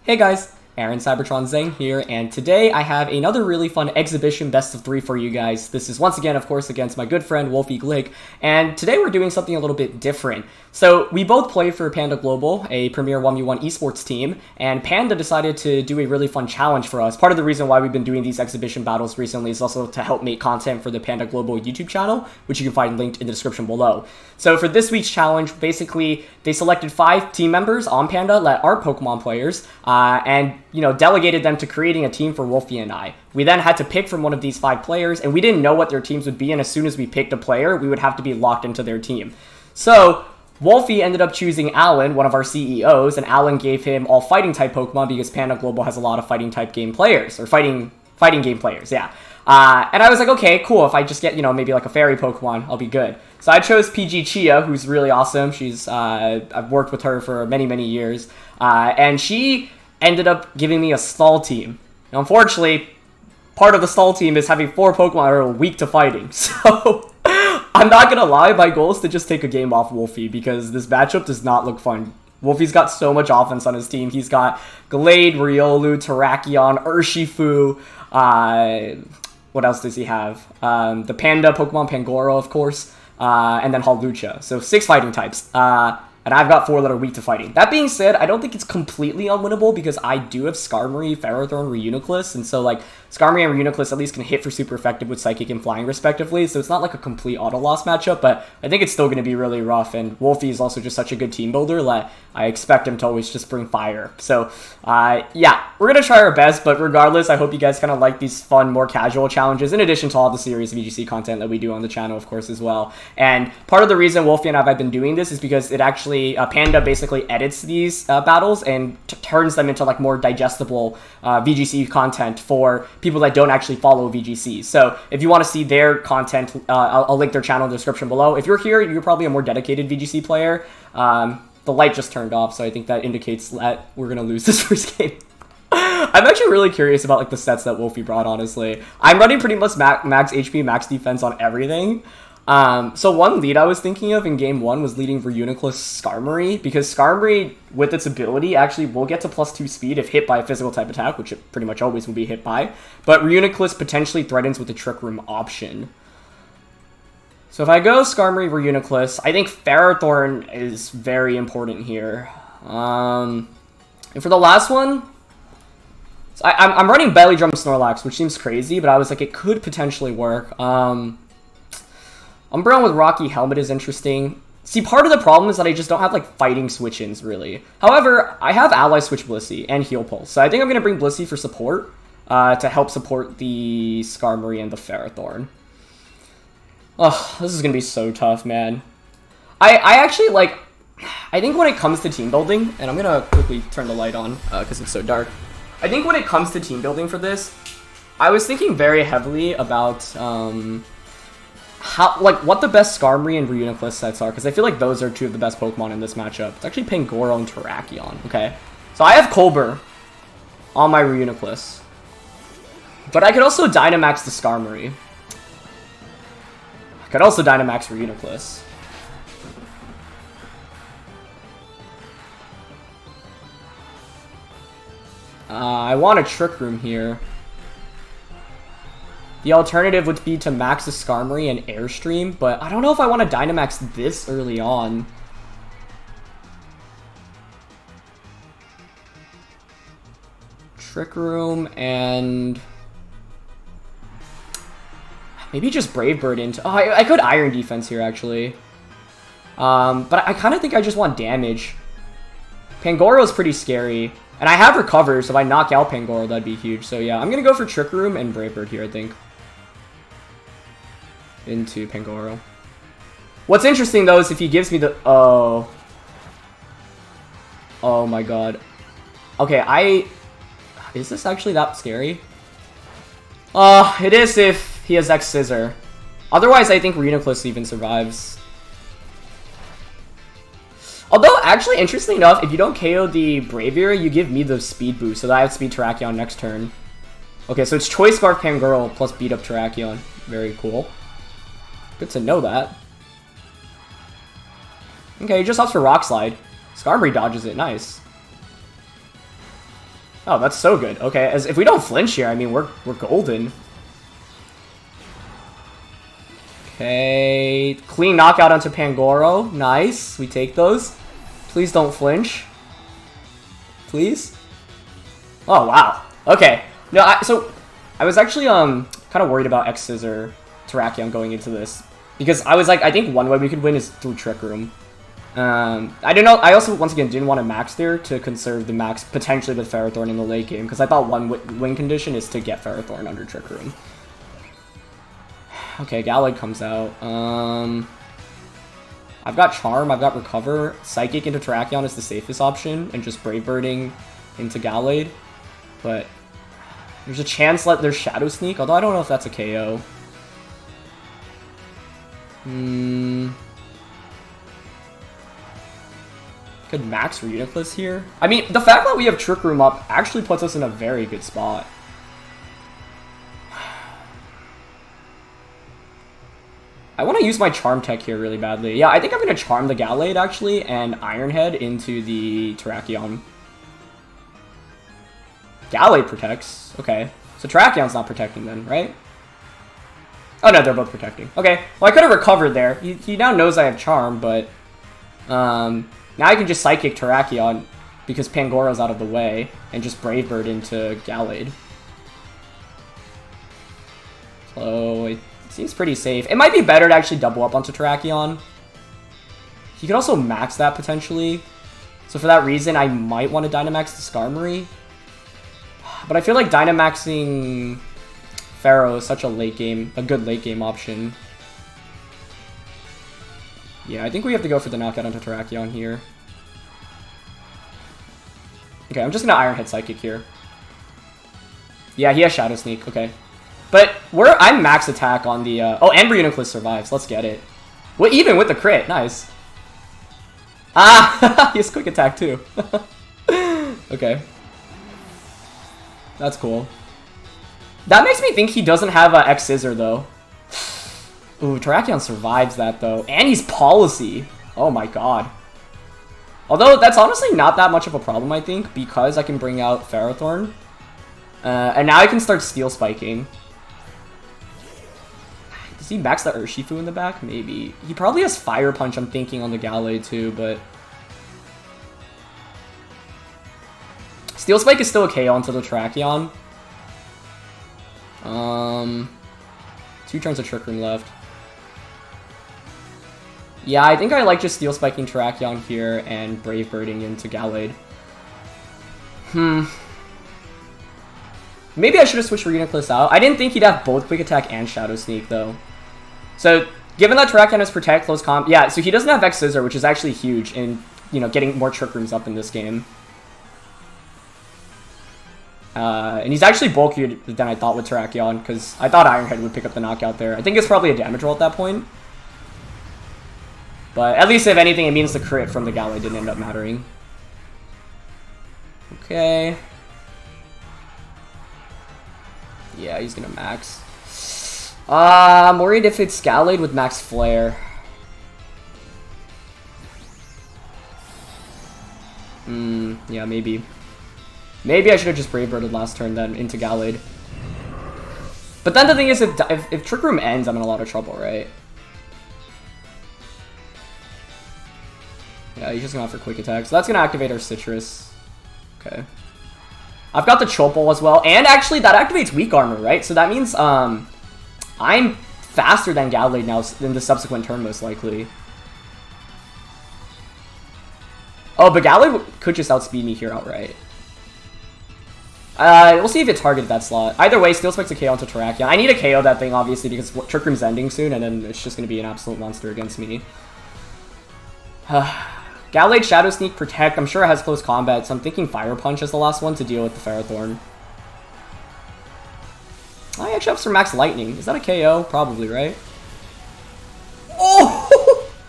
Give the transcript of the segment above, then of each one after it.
Hey guys, Aaron Cybertron Zeng here, and today I have another really fun exhibition best of 3 for you guys. This is once again, of course, against my good friend WOLFE GLICK, and today we're doing something a little bit different. So we both play for Panda Global, a premier 1v1 esports team, and Panda decided to do a really fun challenge for us. Part of the reason why we've been doing these exhibition battles recently is also to help make content for the Panda Global YouTube channel, which you can find linked in the description below. So for this week's challenge, basically, they selected 5 team members on Panda that are Pokemon players, and delegated them to creating a team for Wolfie and I. We then had to pick from one of these 5 players, and we didn't know what their teams would be, and as soon as we picked a player, we would have to be locked into their team. So Wolfie ended up choosing Alan, one of our CEOs, and Alan gave him all fighting type Pokemon because Panda Global has a lot of fighting type game players, or fighting game players, yeah. And I was like, okay, cool, if I just get, maybe like a fairy Pokemon, I'll be good. So I chose PG Chia, who's really awesome. She's, I've worked with her for many, many years. And she ended up giving me a stall team. Now, unfortunately, part of the stall team is having 4 Pokemon that are weak to fighting. So I'm not gonna lie, my goal is to just take a game off Wolfie because this matchup does not look fun. Wolfie's got so much offense on his team. He's got Gallade, Riolu, Terrakion, Urshifu. What else does he have? The Panda Pokemon Pangoro, of course, and then Hawlucha. So 6 fighting types. And I've got 4 that are weak to fighting. That being said, I don't think it's completely unwinnable because I do have Skarmory, Ferrothorn, Reuniclus, and so like Skarmory and Reuniclus at least can hit for super effective with Psychic and Flying respectively, so it's not like a complete auto-loss matchup, but I think it's still going to be really rough, and Wolfie is also just such a good team builder that I expect him to always just bring fire. So, yeah, we're going to try our best, but regardless, I hope you guys kind of like these fun, more casual challenges, in addition to all the serious VGC content that we do on the channel, of course, as well. And part of the reason Wolfie and I have been doing this is because it actually, Panda basically edits these battles and turns them into like more digestible VGC content for people that don't actually follow VGC. So if you want to see their content, I'll link their channel in the description below. If you're here, you're probably a more dedicated VGC player. The light just turned off, so I think that indicates that we're going to lose this first game. I'm actually really curious about like the sets that Wolfie brought, honestly. I'm running pretty much max HP, max defense on everything. So one lead I was thinking of in game 1 was leading Reuniclus Skarmory, because Skarmory, with its ability, actually will get to +2 speed if hit by a physical type attack, which it pretty much always will be hit by, but Reuniclus potentially threatens with the Trick Room option. So if I go Skarmory, Reuniclus, I think Ferrothorn is very important here. And for the last one, so I'm running Belly Drum Snorlax, which seems crazy, but I was like, it could potentially work. Umbreon with Rocky Helmet is interesting. See, part of the problem is that I just don't have, like, fighting switch-ins, really. However, I have Ally Switch Blissey and Heal Pulse, so I think I'm going to bring Blissey for support, to help support the Skarmory and the Ferrothorn. Oh, this is going to be so tough, man. I actually, like, I think when it comes to team building, and I'm going to quickly turn the light on, because it's so dark. I think when it comes to team building for this, I was thinking very heavily about, what the best Skarmory and Reuniclus sets are, because I feel like those are 2 of the best Pokemon in this matchup. It's actually Pangoro and Terrakion, okay? So I have Colbur on my Reuniclus. But I could also Dynamax the Skarmory. I could also Dynamax Reuniclus. I want a Trick Room here. The alternative would be to max the Skarmory and Airstream, but I don't know if I want to Dynamax this early on. Trick Room and maybe just Brave Bird into... Oh, I could Iron Defense here, actually. But I kind of think I just want damage. Pangoro is pretty scary. And I have Recover, so if I knock out Pangoro, that'd be huge. So yeah, I'm going to go for Trick Room and Brave Bird here, I think. Into Pangoro. What's interesting, though, is if he gives me the... Oh. Oh, my God. Okay, Is this actually that scary? It is if he has X-Scissor. Otherwise, I think Reuniclus even survives. Although, actually, interestingly enough, if you don't KO the Braviary, you give me the speed boost, so that I have Speed Terrakion next turn. Okay, so it's Choice Scarf Pangoro plus Beat Up Terrakion. Very cool. Good to know that. Okay, he just opts for Rock Slide. Skarmory dodges it. Nice. Oh, that's so good. Okay, as if we don't flinch here, I mean, we're golden. Okay, clean knockout onto Pangoro. Nice, we take those. Please don't flinch. Please. Oh wow. Okay. No, so I was actually kind of worried about X Scissor Terrakion going into this because I was like, I think one way we could win is through Trick Room. I don't know. I also once again didn't want to max there to conserve the max potentially with Ferrothorn in the late game because I thought one win condition is to get Ferrothorn under Trick Room. Okay, Gallade comes out. I've got Charm, I've got Recover. Psychic into Terrakion is the safest option, and just Brave Birding into Gallade. But there's a chance that there's Shadow Sneak, although I don't know if that's a KO. Could max Reuniclus here. I mean, the fact that we have Trick Room up actually puts us in a very good spot. I want to use my Charm Tech here really badly. Yeah, I think I'm going to Charm the Gallade, actually, and Iron Head into the Terrakion. Gallade protects. Okay. So Terrakion's not protecting then, right? Oh, no, they're both protecting. Okay. Well, I could have recovered there. He now knows I have Charm, but... now I can just Psychic Terrakion because Pangoro's out of the way and just Brave Bird into Gallade. So... it seems pretty safe. It might be better to actually double up onto Terrakion. He could also max that potentially. So for that reason, I might want to Dynamax the Skarmory. But I feel like Dynamaxing Pharaoh is such a good late game option. Yeah, I think we have to go for the knockout onto Terrakion here. Okay, I'm just going to Iron Head Psychic here. Yeah, he has Shadow Sneak. Okay. But I'm max attack on the... oh, and Reuniclus survives. Let's get it. Well, even with the crit. Nice. Ah! He has quick attack, too. Okay. That's cool. That makes me think he doesn't have a X Scissor, though. Ooh, Terrakion survives that, though. And he's Policy. Oh, my God. Although, that's honestly not that much of a problem, I think, because I can bring out Ferrothorn. And now I can start Steel Spiking. Does he max the Urshifu in the back? Maybe. He probably has Fire Punch, I'm thinking, on the Gallade too, but... Steel Spike is still a KO onto the Terrakion. 2 turns of Trick Room left. Yeah, I think I like just Steel Spiking Terrakion here and Brave Birding into Gallade. Maybe I should have switched Reuniclus out. I didn't think he'd have both Quick Attack and Shadow Sneak, though. So, given that Terrakion has Protect, Close Comp... Yeah, so he doesn't have X Scissor, which is actually huge in, you know, getting more Trick Rooms up in this game. And he's actually bulkier than I thought with Terrakion, because I thought Iron Head would pick up the knockout there. I think it's probably a damage roll at that point. But at least, if anything, it means the crit from the Gallade didn't end up mattering. Okay. Yeah, he's gonna max. I'm worried if it's Gallade with max Flare. Yeah, maybe. Maybe I should have just Brave Birded last turn then into Gallade. But then the thing is, if Trick Room ends, I'm in a lot of trouble, right? Yeah, he's just gonna offer Quick Attack. So that's gonna activate our Citrus. Okay. I've got the Chopal as well. And actually, that activates Weak Armor, right? So that means I'm faster than Gallade now in the subsequent turn, most likely. Oh, but Gallade could just outspeed me here outright. We'll see if it targeted that slot. Either way, Steel Spike's a KO onto Terrakion. I need to KO that thing, obviously, because Trick Room's ending soon, and then it's just going to be an absolute monster against me. Gallade, Shadow Sneak, Protect. I'm sure it has close combat, so I'm thinking Fire Punch is the last one to deal with the Ferrothorn. I actually have some Max Lightning. Is that a KO? Probably, right? Oh!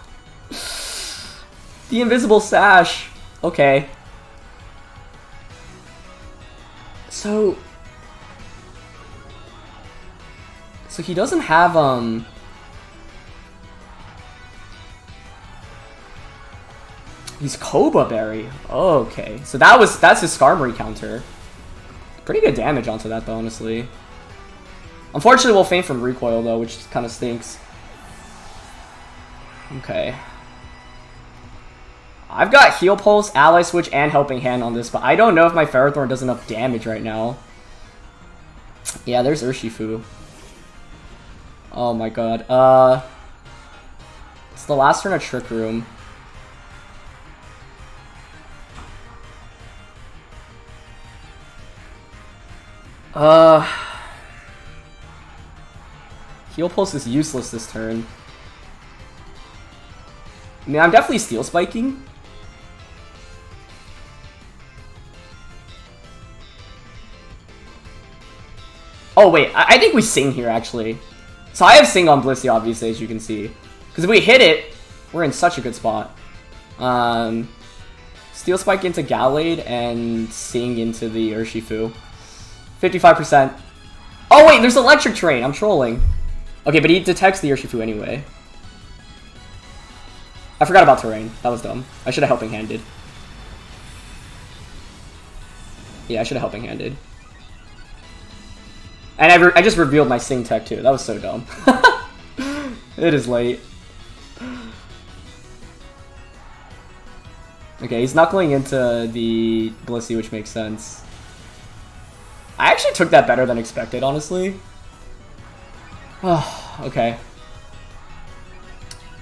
The Invisible Sash. Okay. So he doesn't have, he's Cobra Berry. Oh, okay. So that's his Skarmory counter. Pretty good damage onto that, though, honestly. Unfortunately, we'll faint from recoil, though, which kind of stinks. Okay. I've got Heal Pulse, Ally Switch, and Helping Hand on this, but I don't know if my Ferrothorn does enough damage right now. Yeah, there's Urshifu. Oh my god. It's the last turn of Trick Room. Heal Pulse is useless this turn. I mean, I'm definitely Steel Spiking. Oh, wait. I think we Sing here, actually. So I have Sing on Blissey, obviously, as you can see. Because if we hit it, we're in such a good spot. Steel Spike into Gallade and Sing into the Urshifu. 55%. Oh, wait, there's Electric Terrain. I'm trolling. Okay, but he detects the Urshifu anyway. I forgot about Terrain. That was dumb. I should have Helping Handed. Yeah, I should have Helping Handed. And I just revealed my Sing tech too. That was so dumb. It is late. Okay, he's knuckling into the Blissey, which makes sense. I actually took that better than expected, honestly. Oh, okay.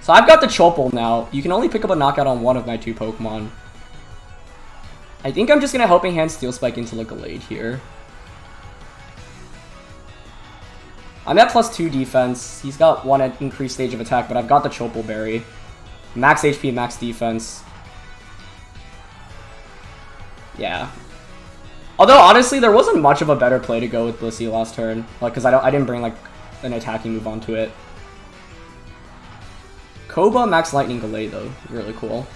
So I've got the Chopple now. You can only pick up a knockout on one of my 2 Pokemon. I think I'm just gonna Helping Hand Steel Spike into the Gallade here. I'm at +2 defense. He's got 1 increased stage of attack, but I've got the Chopple Berry. Max HP, max defense. Yeah. Although, honestly, there wasn't much of a better play to go with Blissey last turn. Like, because I didn't bring, like, an attacking move onto it. Koba, Max Lightning Gallade, though. Really cool.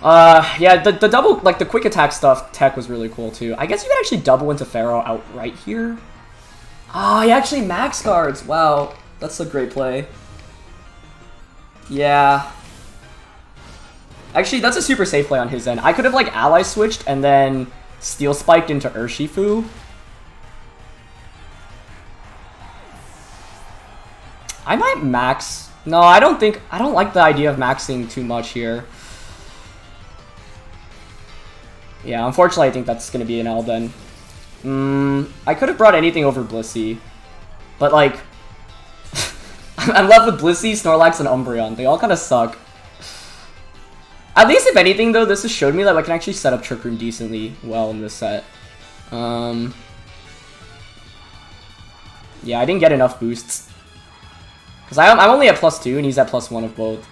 Yeah, the double, like, the quick attack stuff, tech was really cool, too. I guess you could actually double into Pharaoh outright here. Ah, he actually max guards. Wow, that's a great play. Yeah. Actually, that's a super safe play on his end. I could have, like, ally switched and then Steel Spiked into Urshifu. I might max. No, I don't like the idea of maxing too much here. Yeah, unfortunately, I think that's going to be an L then. I could have brought anything over Blissey. But, like, I'm left with Blissey, Snorlax, and Umbreon. They all kind of suck. At least, if anything, though, this has showed me that I can actually set up Trick Room decently well in this set. Yeah, I didn't get enough boosts. Because I'm only at +2, and he's at +1 of both.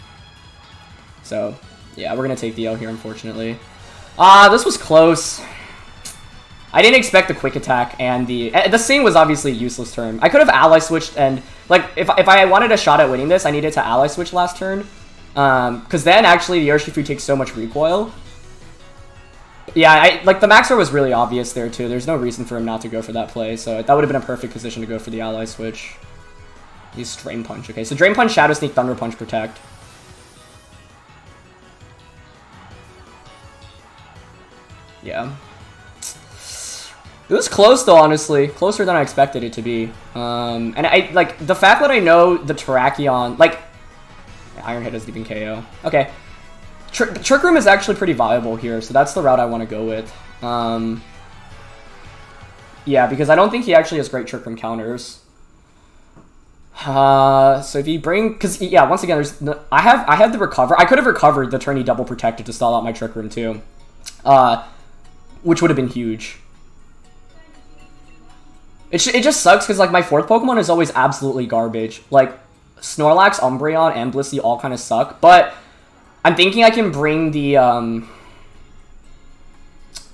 So, yeah, we're going to take the L here, unfortunately. This was close. I didn't expect the quick attack, and the Sing was obviously a useless turn. I could have ally switched, and like if I wanted a shot at winning this, I needed to ally switch last turn, because then actually the Urshifu takes so much recoil. Yeah, like the Maxer was really obvious there too. There's no reason for him not to go for that play, so that would have been a perfect position to go for the ally switch. Use Drain Punch. Okay, so Drain Punch, Shadow Sneak, Thunder Punch, Protect. Yeah. It was close though, honestly. Closer than I expected it to be. And I like the fact that I know the Terrakion, like Iron Head doesn't even KO. Okay. Trick Room is actually pretty viable here, so that's the route I want to go with. Yeah, because I don't think he actually has great Trick Room counters. So if you bring, because yeah, once again, there's no, I have the recover. I could have recovered the turn he double protected to stall out my Trick Room too, which would have been huge. It just sucks because like my 4th Pokemon is always absolutely garbage. Like Snorlax, Umbreon, and Blissey all kind of suck. But I'm thinking I can bring the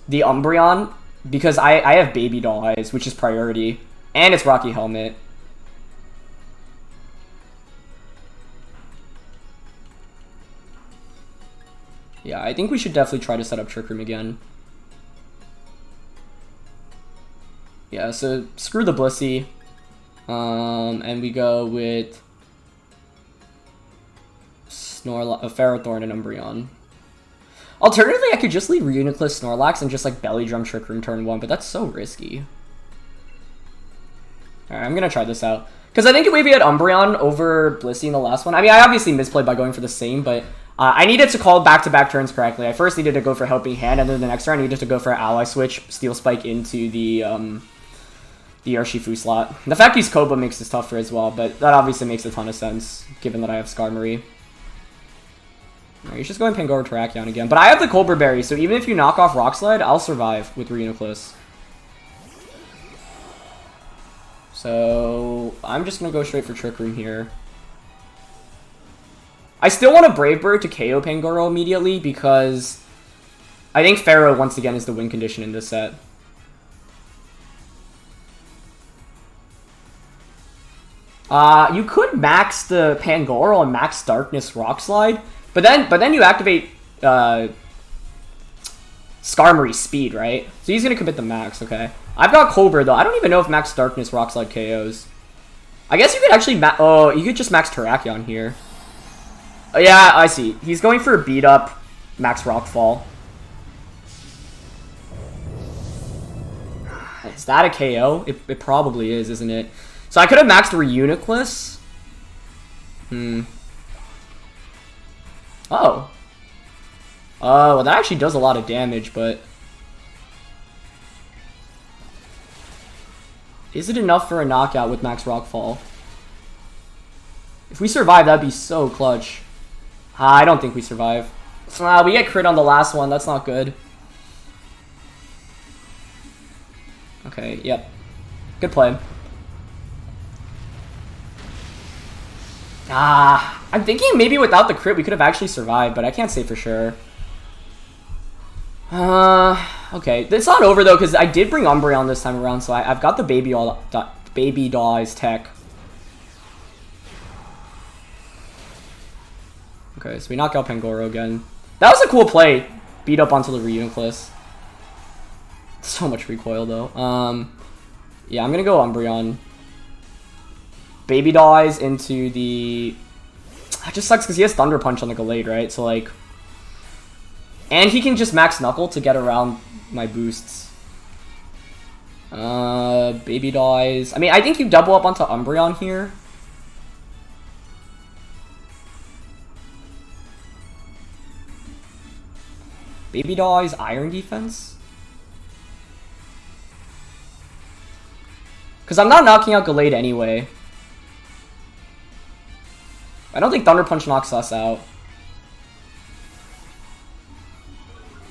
Umbreon because I have Baby Doll Eyes, which is priority, and it's Rocky Helmet. Yeah, I think we should definitely try to set up Trick Room again. Yeah, so screw the Blissey. And we go with Ferrothorn and Umbreon. Alternatively, I could just leave Reuniclus, Snorlax, and just like Belly Drum Trick Room turn 1, but that's so risky. Alright, I'm gonna try this out. Because I think we had Umbreon over Blissey in the last one. I mean, I obviously misplayed by going for the same, but I needed to call back-to-back turns correctly. I first needed to go for Helping Hand, and then the next turn I needed to go for Ally Switch, Steel Spike into the Urshifu slot. The fact he's Koba makes this tougher as well, but that obviously makes a ton of sense, given that I have Skarmory. Right, he's just going Pangoro Terrakion again. But I have the Colbur Berry, so even if you knock off Rock Slide, I'll survive with Reuniclus. So I'm just going to go straight for Trick Room here. I still want a Brave Bird to KO Pangoro immediately because I think Pharaoh, once again, is the win condition in this set. You could max the Pangoro and max Darkness Rock Slide, but then you activate Skarmory's speed, right? So he's gonna commit the max, okay. I've got Colbur though. I don't even know if max Darkness Rock Slide KOs. I guess you could actually you could just max Terrakion here. Oh, yeah, I see. He's going for a beat up max Rockfall. Is that a KO? It probably is, isn't it? So I could have maxed Reuniclus. Oh. Oh, well, that actually does a lot of damage, but is it enough for a knockout with max Rockfall? If we survive, that'd be so clutch. I don't think we survive. We get crit on the last one. That's not good. Okay, yep. Good play. I'm thinking maybe without the crit we could have actually survived, but I can't say for sure. Okay. It's not over though, because I did bring Umbreon this time around, so I've got the Baby Doll's tech. Okay, so we knock out Pangoro again. That was a cool play. Beat up onto the Reuniclus. So much recoil though. Yeah, I'm gonna go Umbreon. Baby Doll into the... It just sucks because he has Thunder Punch on the Gallade, right? So like... And he can just max Knuckle to get around my boosts. Baby Doll. I mean, I think you double up onto Umbreon here. Baby Doll's Iron Defense? Because I'm not knocking out Gallade anyway. I don't think Thunder Punch knocks us out.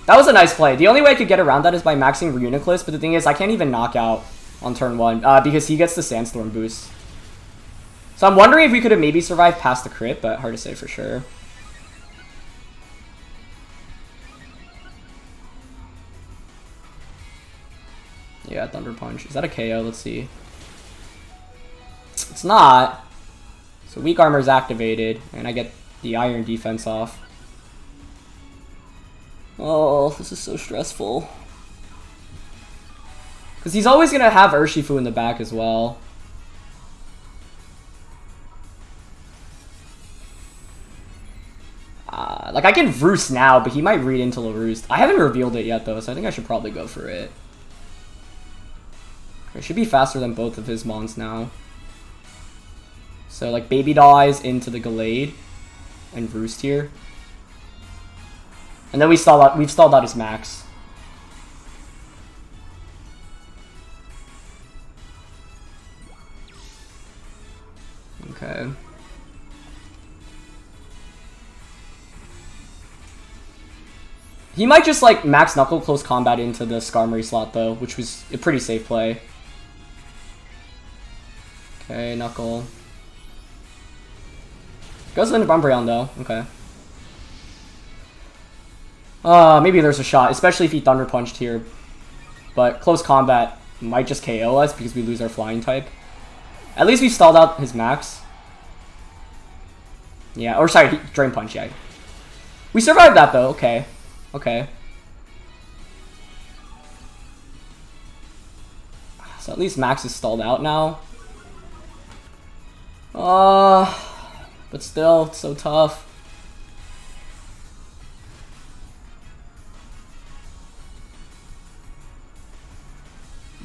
That was a nice play. The only way I could get around that is by maxing Reuniclus, but the thing is, I can't even knock out on turn 1 because he gets the Sandstorm boost. So I'm wondering if we could have maybe survived past the crit, but hard to say for sure. Yeah, Thunder Punch. Is that a KO? Let's see. It's not. So Weak Armor is activated, and I get the Iron Defense off. Oh, this is so stressful. Because he's always going to have Urshifu in the back as well. Like, I can Roost now, but he might read into the Roost. I haven't revealed it yet, though, so I think I should probably go for it. It should be faster than both of his mons now. So, like, Baby Doll into the Gallade and Roost here. And then we've stalled out his max. Okay. He might just, like, max Knuckle close combat into the Skarmory slot, though, which was a pretty safe play. Okay, Knuckle. Goes into Umbreon, though. Okay. Maybe there's a shot, especially if he Thunder Punched here. But close combat might just KO us because we lose our flying type. At least we stalled out his max. Yeah, or sorry, Drain Punch, yeah. We survived that, though. Okay. Okay. So at least Max is stalled out now. But still, it's so tough.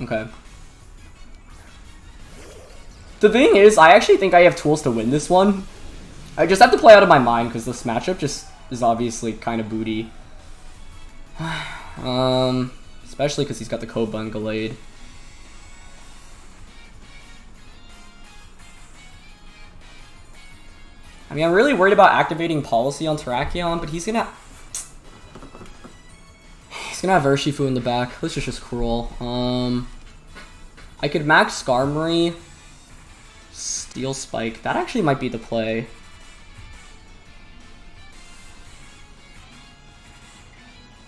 Okay. The thing is, I actually think I have tools to win this one. I just have to play out of my mind because this matchup just is obviously kind of booty. Especially because he's got the Koba and Gallade. I mean, I'm really worried about activating Policy on Terrakion, but he's gonna have Urshifu in the back. This is just cruel. I could max Skarmory, Steel Spike. That actually might be the play.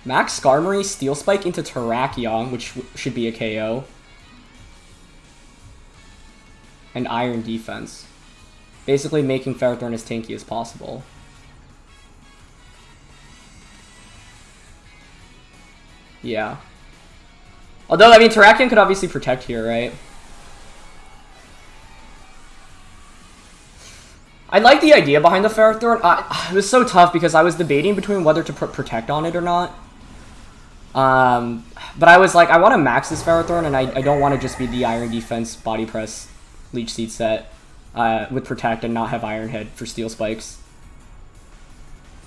Max Skarmory, Steel Spike into Terrakion, which should be a KO. And Iron Defense. Basically making Ferrothorn as tanky as possible. Yeah. Although, I mean, Terrakion could obviously protect here, right? I like the idea behind the Ferrothorn. It was so tough because I was debating between whether to put Protect on it or not. But I was like, I want to max this Ferrothorn, and I don't want to just be the Iron Defense Body Press Leech Seed set with Protect and not have Iron Head for Steel Spikes.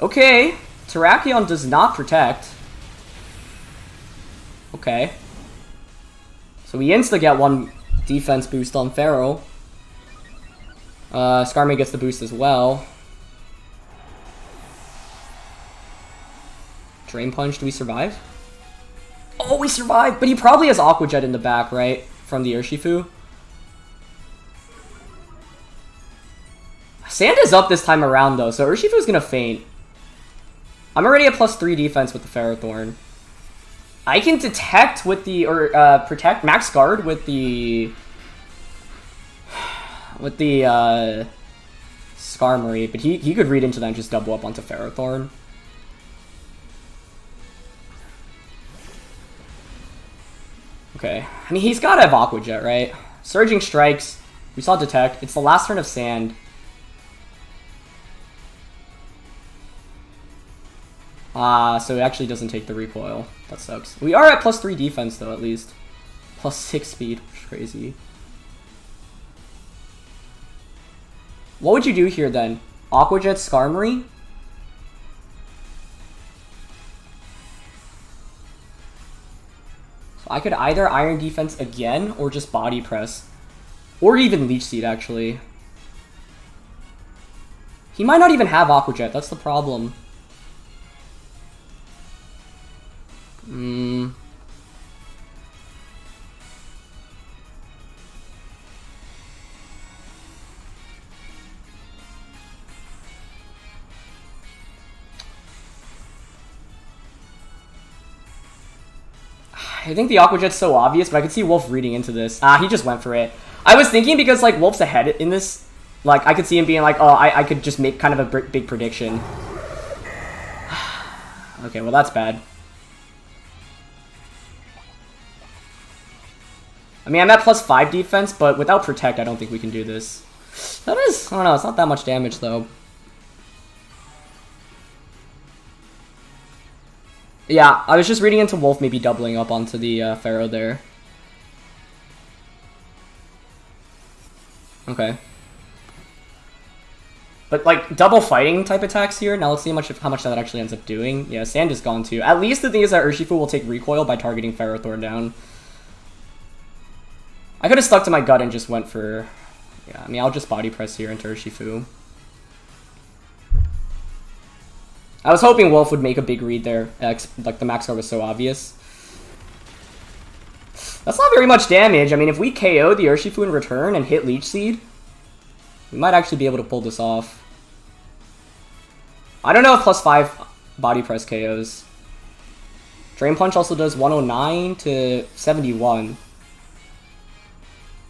Okay, Terrakion does not Protect. Okay. So we insta-get one defense boost on Ferro. Skarmory gets the boost as well. Drain Punch, do we survive? Oh, we survived! But he probably has Aqua Jet in the back, right? From the Urshifu. Sand is up this time around, though, so Urshifu's gonna faint. I'm already at +3 defense with the Ferrothorn. I can detect with the, protect, max guard with the Skarmory, but he could read into that and just double up onto Ferrothorn. Okay, I mean, he's gotta have Aqua Jet, right? Surging Strikes, we saw Detect, it's the last turn of Sand. So it actually doesn't take the recoil. That sucks. We are at +3 defense, though, at least. +6 speed, which is crazy. What would you do here, then? Aqua Jet Skarmory? So I could either Iron Defense again, or just Body Press. Or even Leech Seed, actually. He might not even have Aqua Jet, that's the problem. I think the Aqua Jet's so obvious, but I could see Wolf reading into this. He just went for it. I was thinking because, like, Wolf's ahead in this, like, I could see him being like, oh, I could just make kind of a big prediction. Okay, well, that's bad. I mean, I'm at +5 defense, but without Protect, I don't think we can do this. That is, I don't know, it's not that much damage, though. Yeah, I was just reading into Wolf maybe doubling up onto the Pharaoh there. Okay. But, like, double fighting type attacks here. Now let's see how much that actually ends up doing. Yeah, Sand is gone too. At least the thing is that Urshifu will take recoil by targeting Ferrothorn down. I could have stuck to my gut and just went for... Yeah, I mean, I'll just Body Press here into Urshifu. I was hoping Wolf would make a big read there. Like, the max guard was so obvious. That's not very much damage. I mean, if we KO the Urshifu in return and hit Leech Seed, we might actually be able to pull this off. I don't know if +5 Body Press KOs. Drain Punch also does 109 to 71.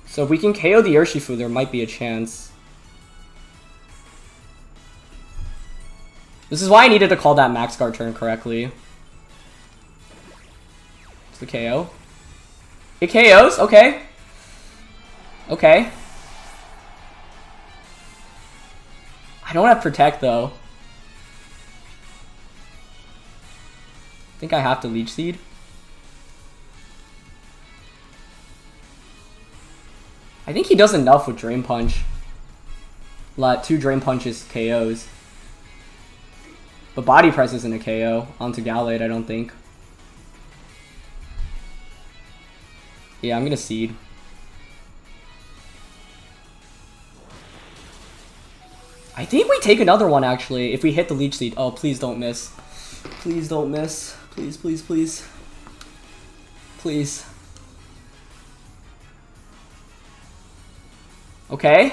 So if we can KO the Urshifu, there might be a chance. This is why I needed to call that max guard turn correctly. It's the KO. It KOs? Okay. Okay. I don't have Protect, though. I think I have to Leech Seed. I think he does enough with Drain Punch. 2 Drain Punches KOs. But Body Press isn't a KO onto Gallade, I don't think. Yeah, I'm gonna Seed. I think we take another one, actually, if we hit the Leech Seed. Oh, please don't miss. Please don't miss. Please, please, please. Please. Okay.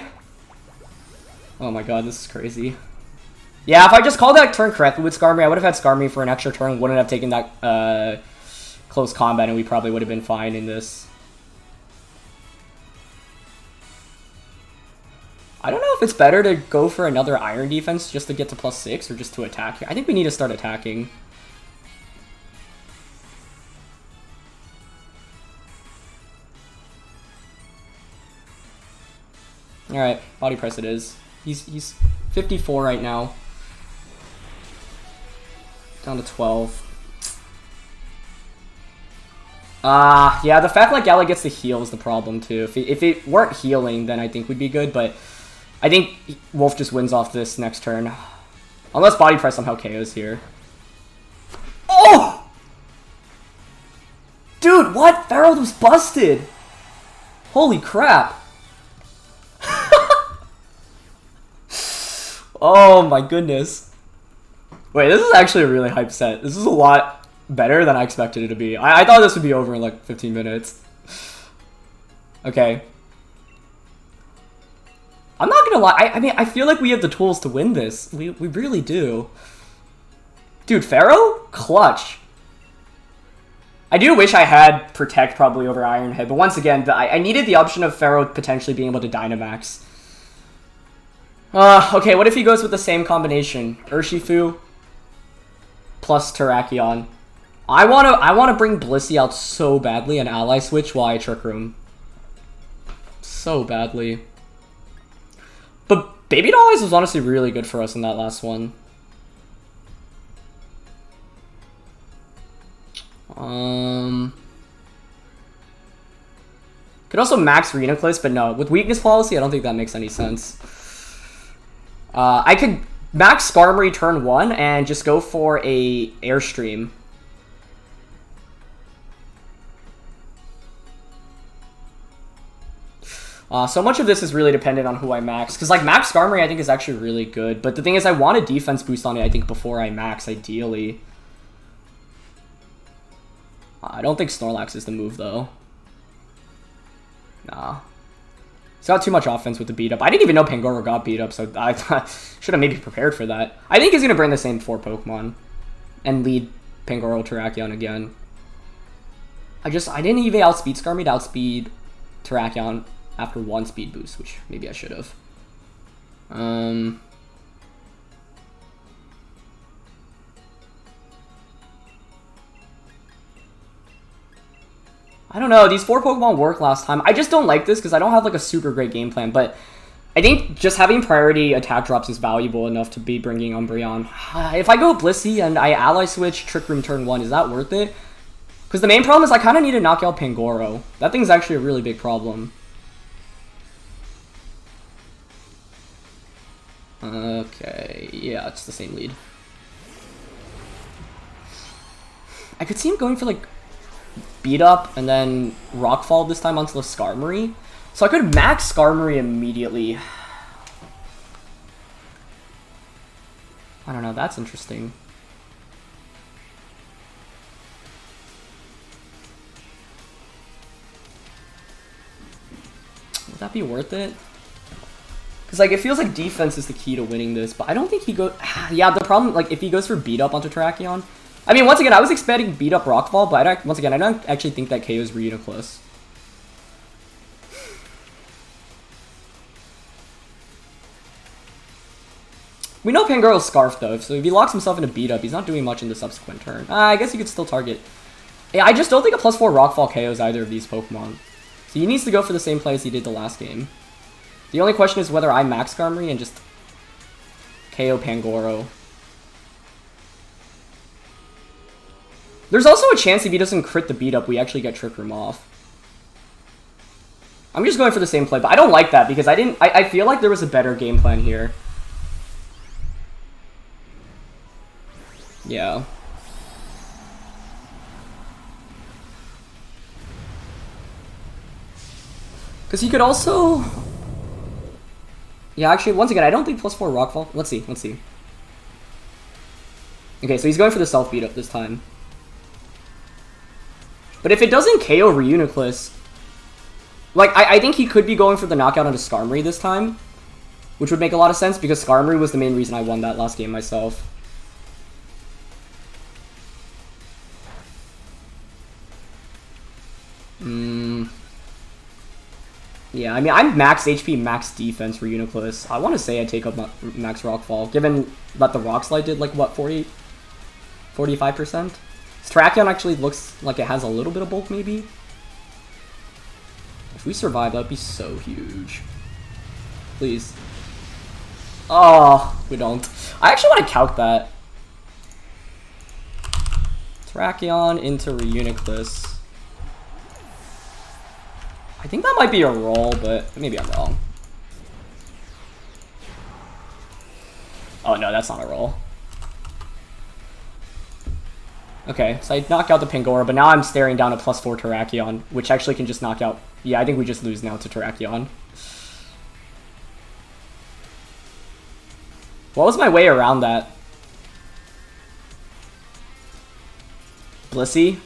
Oh my god, this is crazy. Yeah, if I just called that turn correctly with Skarmory, I would have had Skarmory for an extra turn, wouldn't have taken that close combat, and we probably would have been fine in this. I don't know if it's better to go for another Iron Defense just to get to +6 or just to attack here. I think we need to start attacking. Alright, Body Press it is. He's 54 right now. Down to 12. Yeah, the fact like Gallade gets to heal is the problem too. If it weren't healing, then I think we'd be good, but I think Wolf just wins off this next turn. Unless Body Press somehow KOs here. Oh! Dude, what? Ferrothorn was busted! Holy crap. Oh my goodness. Wait, this is actually a really hype set. This is a lot better than I expected it to be. I thought this would be over in like 15 minutes. Okay. I'm not gonna lie, I mean, I feel like we have the tools to win this. We really do. Dude, Pharaoh? Clutch. I do wish I had Protect probably over Iron Head, but once again, I needed the option of Pharaoh potentially being able to Dynamax. Okay, what if he goes with the same combination? Urshifu plus Terrakion. I wanna bring Blissey out so badly and Ally Switch while I Trick Room. So badly. But Baby Doll Eyes was honestly really good for us in that last one. Could also max Reuniclus, but no. With weakness policy, I don't think that makes any sense. I could max Skarmory turn 1 and just go for a Airstream. So much of this is really dependent on who I max. Because, like, max Skarmory I think is actually really good. But the thing is, I want a defense boost on it, I think, before I max, ideally. I don't think Snorlax is the move, though. Nah. He's got too much offense with the beat up. I didn't even know Pangoro got beat up, so I should have maybe prepared for that. I think he's going to bring the same 4 Pokemon. And lead Pangoro Terrakion again. I didn't even outspeed Skarmory to outspeed Terrakion after 1 speed boost, which maybe I should have. I don't know, these 4 Pokemon worked last time. I just don't like this because I don't have like a super great game plan, but I think just having priority attack drops is valuable enough to be bringing Umbreon. If I go Blissey and I Ally Switch Trick Room turn 1, is that worth it? Because the main problem is I kind of need to knock out Pangoro. That thing's actually a really big problem. Okay, yeah, it's the same lead. I could see him going for like beat up and then Rockfall this time onto the Skarmory. So I could max Skarmory immediately. I don't know, that's interesting. Would that be worth it? Because, like, it feels like defense is the key to winning this, but I don't think he goes... Yeah, the problem, like, if he goes for beat up onto Terrakion... I mean, once again, I was expecting beat up Rockfall, but once again, I don't actually think that KOs Reuniclus. We know Pangoro's Scarf, though, so if he locks himself into beat up, he's not doing much in the subsequent turn. I guess you could still target. Yeah, I just don't think a +4 Rockfall KOs either of these Pokemon. So he needs to go for the same play as he did the last game. The only question is whether I max Skarmory and just KO Pangoro. There's also a chance if he doesn't crit the beat up, we actually get Trick Room off. I'm just going for the same play, but I don't like that because I feel like there was a better game plan here. Yeah. Because he could also... Yeah, actually, once again, I don't think +4 Rockfall. Let's see. Okay, so he's going for the self-beat up this time. But if it doesn't KO Reuniclus... Like, I think he could be going for the knockout onto Skarmory this time. Which would make a lot of sense, because Skarmory was the main reason I won that last game myself. Yeah, I mean, I'm max HP, max defense for Reuniclus. I want to say I take up max Rockfall, given that the Rock Slide did, like, what, 45%? Terrakion actually looks like it has a little bit of bulk, maybe? If we survive, that would be so huge. Please. Oh, we don't. I actually want to calc that. Terrakion into Reuniclus. I think that might be a roll, but maybe I'm wrong. Oh no, that's not a roll. Okay, so I knock out the Pangoro, but now I'm staring down a +4 Terrakion, which actually can just knock out... Yeah, I think we just lose now to Terrakion. What was my way around that? Blissey?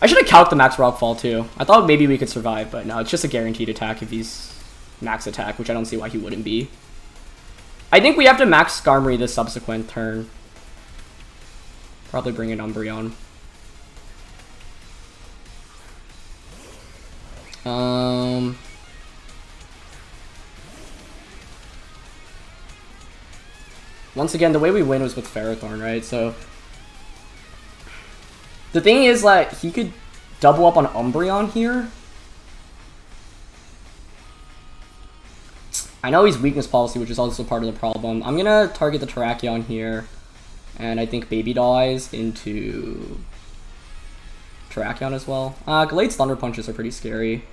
I should have calced the max Rockfall too. I thought maybe we could survive, but no, it's just a guaranteed attack if he's max attack, which I don't see why he wouldn't be. I think we have to max Skarmory this subsequent turn. Probably bring in Umbreon. Once again, the way we win was with Ferrothorn, right? So the thing is, like, he could double up on Umbreon here. I know he's weakness policy, which is also part of the problem. I'm gonna target the Terrakion here, and I think Baby Dies into Terrakion as well. Gallade's Thunder Punches are pretty scary.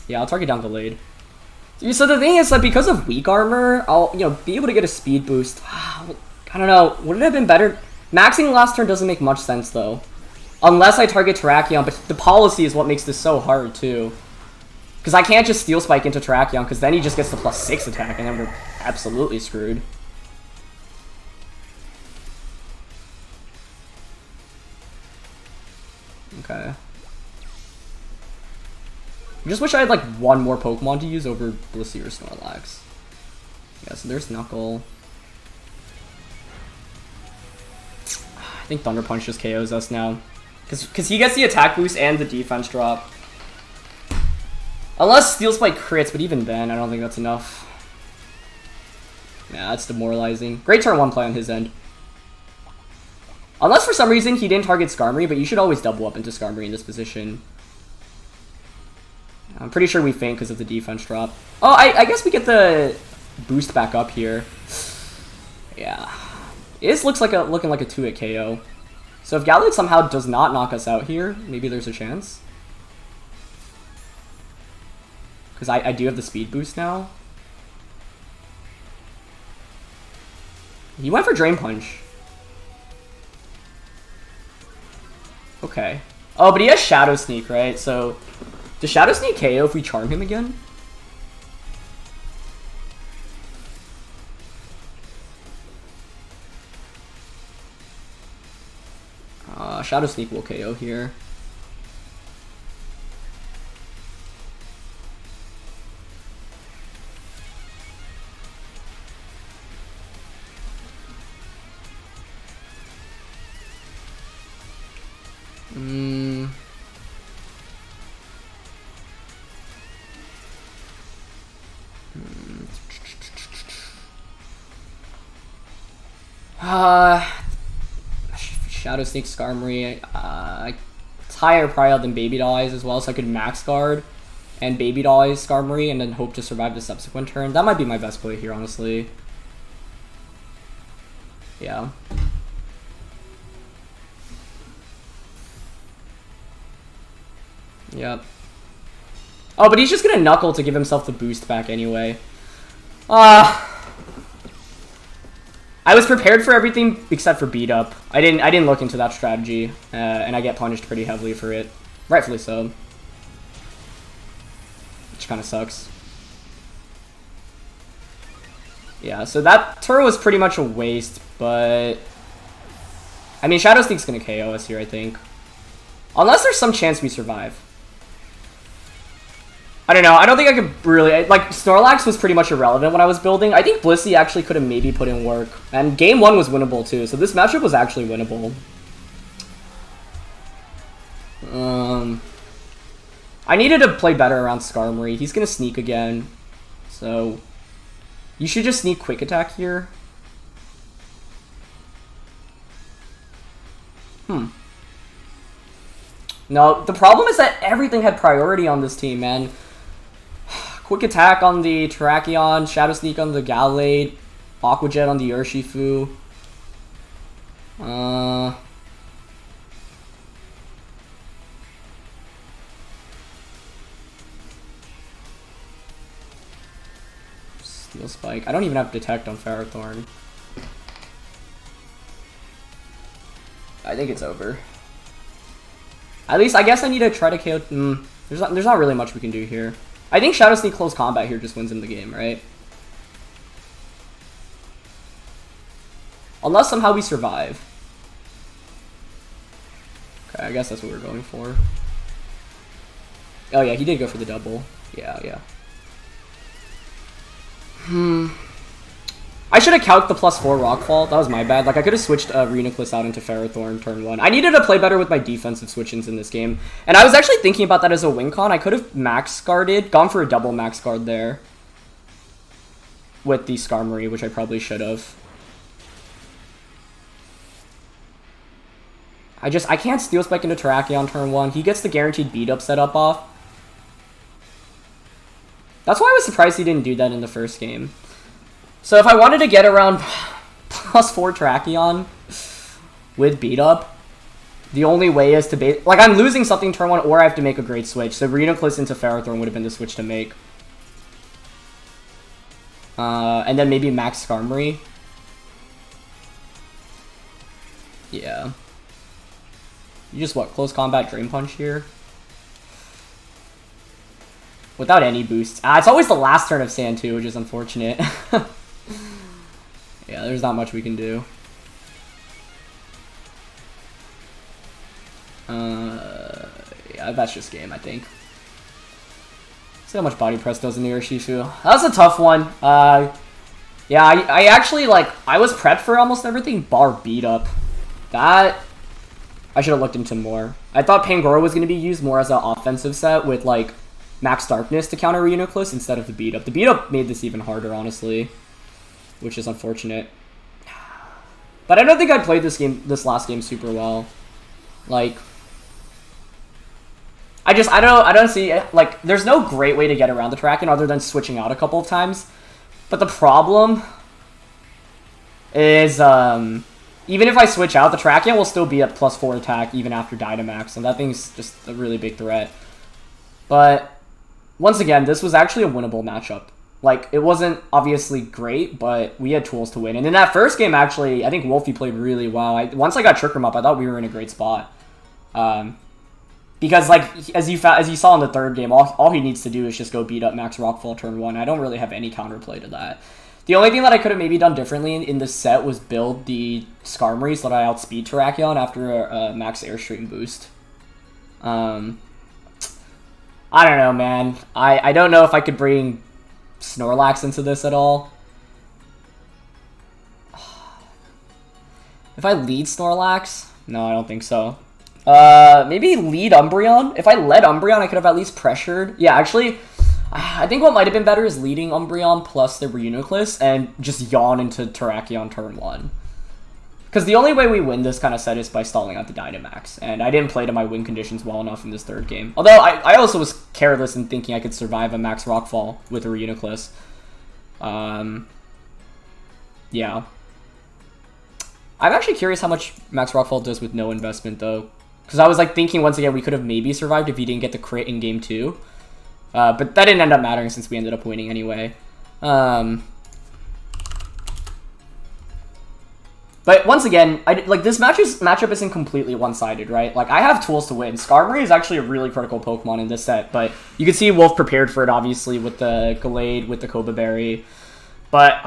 Yeah, I'll target down Gallade. So the thing is that because of weak armor, I'll, you know, be able to get a speed boost. I don't know. Would it have been better? Maxing last turn doesn't make much sense though, unless I target Terrakion. But the policy is what makes this so hard too, because I can't just Steel Spike into Terrakion, because then he just gets the +6 attack, and then we're absolutely screwed. Okay. I just wish I had like one more Pokemon to use over Blissey or Snorlax. Yeah, so there's Knuckle. I think Thunder Punch just KOs us now, because he gets the attack boost and the defense drop. Unless Steel Spike crits, but even then, I don't think that's enough. Yeah, that's demoralizing. Great turn 1 play on his end. Unless for some reason he didn't target Skarmory, but you should always double up into Skarmory in this position. I'm pretty sure we faint because of the defense drop. Oh, I guess we get the boost back up here. Yeah. This looks like looking like a 2-hit KO. So if Gallade somehow does not knock us out here, maybe there's a chance. Because I do have the speed boost now. He went for Drain Punch. Okay. Oh, but he has Shadow Sneak, right? So does Shadow Sneak KO if we charm him again? Shadow Sneak will KO here. Shadow Sneak Skarmory. It's higher prio than Baby Dollies as well, so I could max guard and Baby Dollies Skarmory and then hope to survive the subsequent turn. That might be my best play here, honestly. Yeah. Yep. Oh, but he's just gonna Knuckle to give himself the boost back anyway. I was prepared for everything except for beat up. I didn't look into that strategy, and I get punished pretty heavily for it. Rightfully so. Which kind of sucks. Yeah, so that turret was pretty much a waste, but... I mean, Shadow Sneak's gonna KO us here, I think. Unless there's some chance we survive. I don't know, I don't think I could really... Like, Snorlax was pretty much irrelevant when I was building. I think Blissey actually could have maybe put in work. And game 1 was winnable too, so this matchup was actually winnable. I needed to play better around Skarmory. He's gonna sneak again. So... You should just sneak Quick Attack here. No, the problem is that everything had priority on this team, man. Quick Attack on the Terrakion, Shadow Sneak on the Gallade, Aqua Jet on the Urshifu. Steel Spike. I don't even have Detect on Ferrothorn. I think it's over. At least, I guess I need to try to KO... There's not really much we can do here. I think Shadow Sneak close combat here just wins him the game, right? Unless somehow we survive. Okay, I guess that's what we're going for. Oh yeah, he did go for the double. Yeah. I should have calced the +4 Rockfall. That was my bad. Like, I could have switched Reuniclus out into Ferrothorn turn 1. I needed to play better with my defensive switch-ins in this game. And I was actually thinking about that as a win con. I could have max guarded, gone for a double max guard there. With the Skarmory, which I probably should have. I can't Steel Spike into Terrakion turn 1. He gets the guaranteed beat-up setup off. That's why I was surprised he didn't do that in the first game. So if I wanted to get around +4 Terrakion with beat up, the only way is to like, I'm losing something turn 1 or I have to make a great switch. So Reuniclus into Ferrothorn would have been the switch to make. And then maybe max Skarmory. Yeah. You just what? Close combat Drain Punch here? Without any boosts. It's always the last turn of Sand too, which is unfortunate. Yeah, there's not much we can do. Yeah, that's just game, I think. See how much body press does in the Urshifu. That was a tough one. Yeah, I actually, like, I was prepped for almost everything bar beat up. That, I should have looked into more. I thought Pangoro was going to be used more as an offensive set with, like, Max Darkness to counter Reuniclus instead of the beat up. The beat up made this even harder, honestly, which is unfortunate. But I don't think I played this last game super well. Like, I don't see, like, there's no great way to get around the Terrakion other than switching out a couple of times. But the problem is, even if I switch out, the Terrakion will still be at +4 attack even after Dynamax, and that thing's just a really big threat. But once again, this was actually a winnable matchup. Like, it wasn't obviously great, but we had tools to win. And in that first game, actually, I think Wolfie played really well. Once I got Trick Room up, I thought we were in a great spot. Because, like, as you saw in the third game, all he needs to do is just go beat up Max Rockfall turn 1. I don't really have any counterplay to that. The only thing that I could have maybe done differently in this set was build the Skarmory so that I outspeed Terrakion after a Max Airstream boost. I don't know, man. I don't know if I could bring Snorlax into this at all. If I lead Snorlax? No, I don't think so. Maybe lead Umbreon? If I led Umbreon, I could have at least pressured. Yeah, actually, I think what might have been better is leading Umbreon plus the Reuniclus and just yawn into Terrakion turn 1. Because the only way we win this kind of set is by stalling out the Dynamax, and I didn't play to my win conditions well enough in this third game. Although, I also was careless in thinking I could survive a Max Rockfall with a Reuniclus. Yeah. I'm actually curious how much Max Rockfall does with no investment, though. Because I was like thinking once again we could have maybe survived if he didn't get the crit in game 2. But that didn't end up mattering since we ended up winning anyway. But once again, like this matchup isn't completely one-sided, right? Like I have tools to win. Skarmory is actually a really critical Pokemon in this set, but you can see Wolf prepared for it obviously with the Gallade, with the Koba Berry. But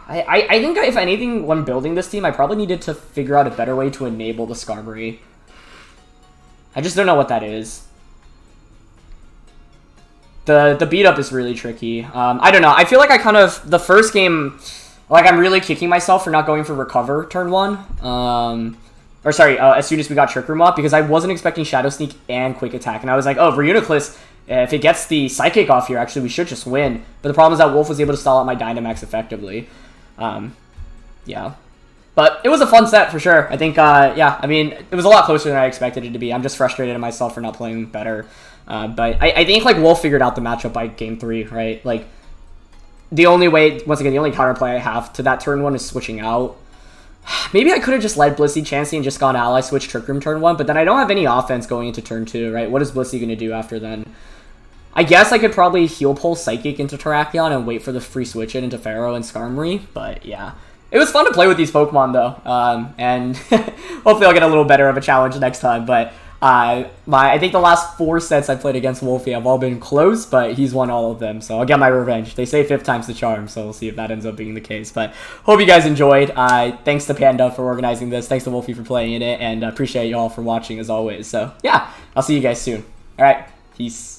I think if anything, when building this team, I probably needed to figure out a better way to enable the Skarmory. I just don't know what that is. The beat up is really tricky. I don't know. I feel like I kind of the first game. Like, I'm really kicking myself for not going for Recover turn 1. As soon as we got Trick Room up, because I wasn't expecting Shadow Sneak and Quick Attack. And I was like, oh, Reuniclus, if it gets the Psychic off here, actually, we should just win. But the problem is that Wolf was able to stall out my Dynamax effectively. Yeah. But it was a fun set, for sure. I think, yeah, I mean, it was a lot closer than I expected it to be. I'm just frustrated at myself for not playing better. But I think, like, Wolf figured out the matchup by game 3, right? Like, the only way, once again, the only counterplay I have to that turn 1 is switching out. Maybe I could have just led Blissey, Chansey, and just gone Ally Switch Trick Room turn 1, but then I don't have any offense going into turn 2, right? What is Blissey going to do after then? I guess I could probably Heal Pulse Psychic into Terrakion and wait for the free switch in into Pharaoh and Skarmory, but yeah. It was fun to play with these Pokemon, though, and hopefully I'll get a little better of a challenge next time, but I think the last 4 sets I played against Wolfie have all been close, but he's won all of them, so I'll get my revenge. They say 5th time's the charm, so we'll see if that ends up being the case. But hope you guys enjoyed. Thanks to Panda for organizing this. Thanks to Wolfie for playing in it, and appreciate you all for watching as always. So yeah, I'll see you guys soon. All right, peace.